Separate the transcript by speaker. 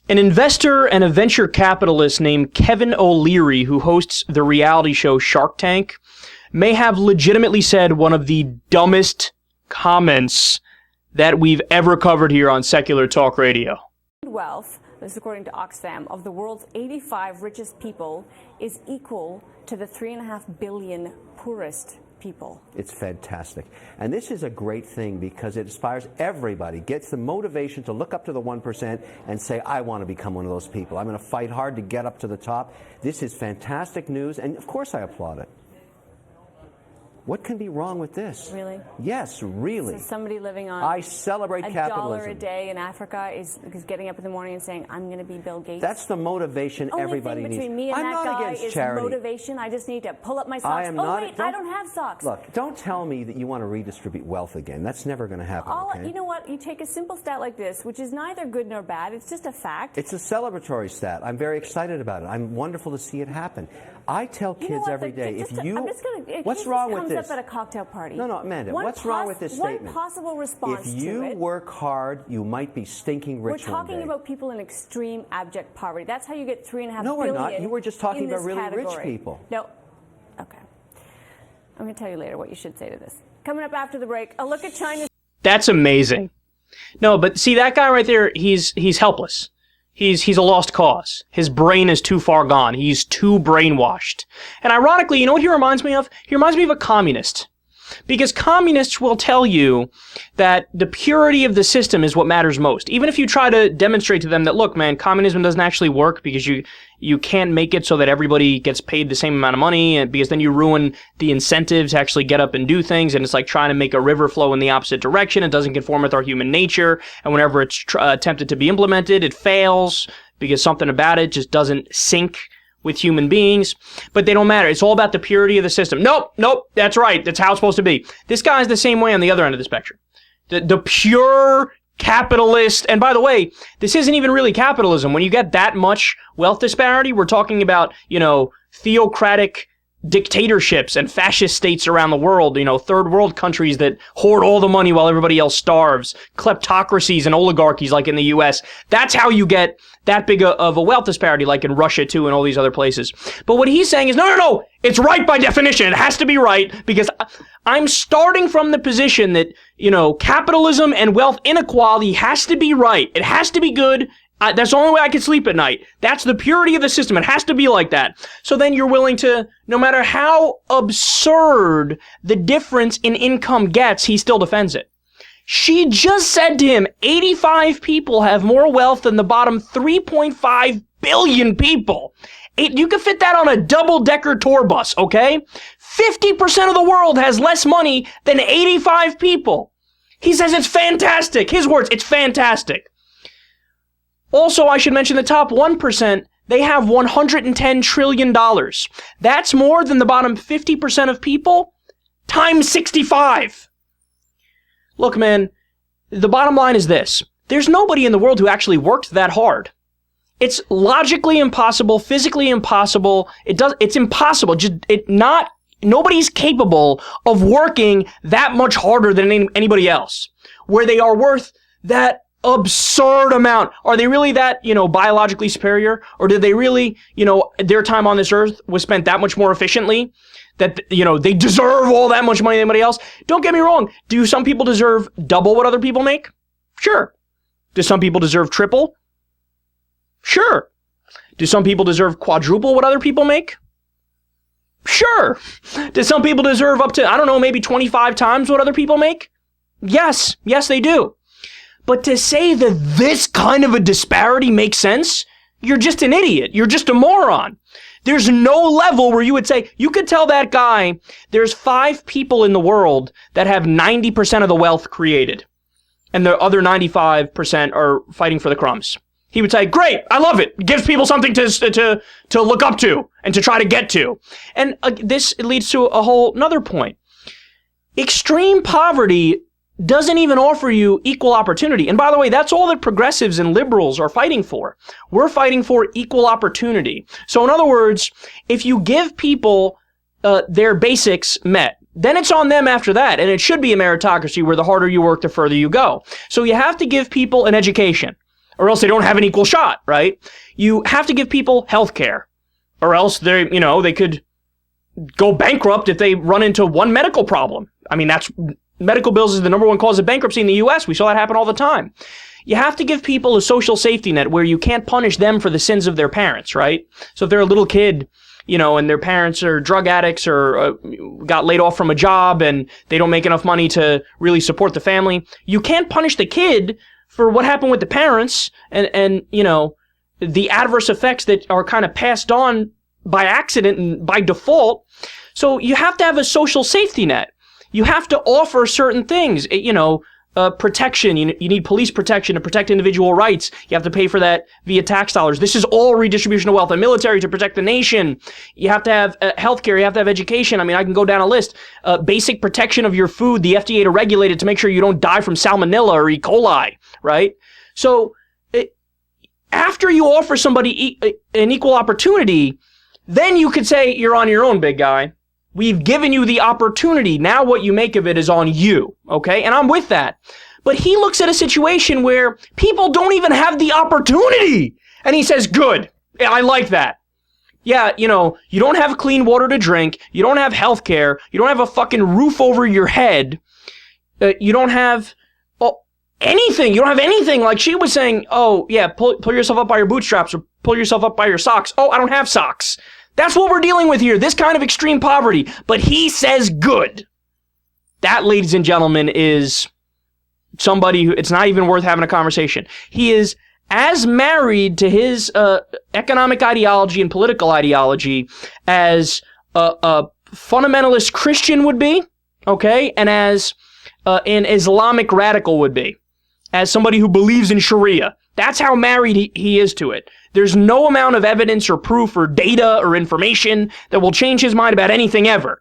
Speaker 1: An investor and a venture capitalist named Kevin O'Leary, who hosts the reality show Shark Tank, may have legitimately said one of the dumbest comments that we've ever covered here on Secular Talk Radio.
Speaker 2: Wealth, this is according to Oxfam, of the world's 85 richest people is equal to the 3.5 billion poorest people.
Speaker 3: It's fantastic. And this is a great thing because it inspires everybody, gets the motivation to look up to the 1% and say, I want to become one of those people. I'm going to fight hard to get up to the top. This is fantastic news, and of course I applaud it. What can be wrong with this?
Speaker 2: Really?
Speaker 3: Yes, really.
Speaker 2: So somebody living on
Speaker 3: I celebrate capitalism.
Speaker 2: $1 a day in Africa is getting up in the morning and saying, I'm going to be Bill Gates.
Speaker 3: That's the motivation everybody needs.
Speaker 2: The only thing between me and that guy is charity. Motivation. I just need to pull up my socks. I don't have socks.
Speaker 3: Look, don't tell me that you want to redistribute wealth again. That's never going to happen, okay?
Speaker 2: You know what? You take a simple stat like this, which is neither good nor bad. It's just a fact.
Speaker 3: It's a celebratory stat. I'm very excited about it. I'm wonderful to see it happen. I tell kids every day, what's wrong with this?
Speaker 2: Up at a cocktail party.
Speaker 3: No, Amanda, what's wrong with this statement?
Speaker 2: One possible response to it.
Speaker 3: If you work hard, you might be stinking rich one day.
Speaker 2: We're talking about people in extreme abject poverty. That's how you get 3.5 billion.
Speaker 3: No, we're not. You were just talking about really
Speaker 2: category.
Speaker 3: Rich people.
Speaker 2: No. Okay. I'm going to tell you later what you should say to this. Coming up after the break, a look at China's...
Speaker 1: That's amazing. No, but see, that guy right there, he's helpless. He's a lost cause. His brain is too far gone. He's too brainwashed. And ironically, you know what he reminds me of? He reminds me of a communist. Because communists will tell you that the purity of the system is what matters most. Even if you try to demonstrate to them that, look, man, communism doesn't actually work because you can't make it so that everybody gets paid the same amount of money, and because then you ruin the incentives to actually get up and do things, and it's like trying to make a river flow in the opposite direction. It doesn't conform with our human nature, and whenever it's attempted to be implemented, it fails because something about it just doesn't sync with human beings, but they don't matter. It's all about the purity of the system. Nope, that's right. That's how it's supposed to be. This guy's the same way on the other end of the spectrum. The pure capitalist, and by the way, this isn't even really capitalism. When you get that much wealth disparity, we're talking about, theocratic dictatorships and fascist states around the world, third world countries that hoard all the money while everybody else starves, kleptocracies and oligarchies like in the US. That's how you get that big of a wealth disparity, like in Russia too and all these other places. But what he's saying is, no, it's right by definition. It has to be right because I'm starting from the position that, capitalism and wealth inequality has to be right. It has to be good. That's the only way I can sleep at night. That's the purity of the system. It has to be like that. So then you're willing to, no matter how absurd the difference in income gets, he still defends it. She just said to him, 85 people have more wealth than the bottom 3.5 billion people. You can fit that on a double-decker tour bus, okay? 50% of the world has less money than 85 people. He says it's fantastic. His words, it's fantastic. Also, I should mention the top 1%, they have $110 trillion. That's more than the bottom 50% of people times 65. Look, man, the bottom line is this. There's nobody in the world who actually worked that hard. It's logically impossible, physically impossible. It's impossible. Nobody's capable of working that much harder than anybody else, where they are worth that absurd amount. Are they really that, biologically superior? Or did they really, their time on this earth was spent that much more efficiently that, they deserve all that much money than anybody else? Don't get me wrong. Do some people deserve double what other people make? Sure. Do some people deserve triple? Sure. Do some people deserve quadruple what other people make? Sure. Do some people deserve up to, maybe 25 times what other people make? Yes. Yes, they do. But to say that this kind of a disparity makes sense, you're just an idiot. You're just a moron. There's no level where you would say, you could tell that guy there's 5 people in the world that have 90% of the wealth created, and the other 95% are fighting for the crumbs. He would say, great, I love it. It gives people something to look up to and to try to get to. And this leads to a whole nother point. Extreme poverty doesn't even offer you equal opportunity. And by the way, that's all that progressives and liberals are fighting for. We're fighting for equal opportunity. So in other words, if you give people their basics met, then it's on them after that. And it should be a meritocracy where the harder you work, the further you go. So you have to give people an education. or else they don't have an equal shot, right? You have to give people health care, or else they could go bankrupt if they run into one medical problem. I mean, medical bills is the number one cause of bankruptcy in the U.S. We saw that happen all the time. You have to give people a social safety net where you can't punish them for the sins of their parents, right? So if they're a little kid, and their parents are drug addicts or got laid off from a job and they don't make enough money to really support the family, you can't punish the kid for what happened with the parents and the adverse effects that are kind of passed on by accident and by default. So you have to have a social safety net. You have to offer certain things, protection. You need police protection to protect individual rights. You have to pay for that via tax dollars. This is all redistribution of wealth. The military to protect the nation. You have to have healthcare. You have to have education. I mean, I can go down a list. Basic protection of your food. The FDA to regulate it to make sure you don't die from salmonella or E. coli, right? So after you offer somebody an equal opportunity, then you could say you're on your own, big guy. We've given you the opportunity. Now what you make of it is on you, okay? And I'm with that. But he looks at a situation where people don't even have the opportunity. And he says, good, I like that. Yeah, you don't have clean water to drink. You don't have health care. You don't have a fucking roof over your head. You don't have anything. You don't have anything. Like she was saying, oh, yeah, pull yourself up by your bootstraps or pull yourself up by your socks. Oh, I don't have socks. That's what we're dealing with here, this kind of extreme poverty. But he says good. That, ladies and gentlemen, is somebody who, it's not even worth having a conversation. He is as married to his economic ideology and political ideology as a fundamentalist Christian would be, okay? And as an Islamic radical would be. As somebody who believes in Sharia. That's how married he is to it. There's no amount of evidence or proof or data or information that will change his mind about anything ever.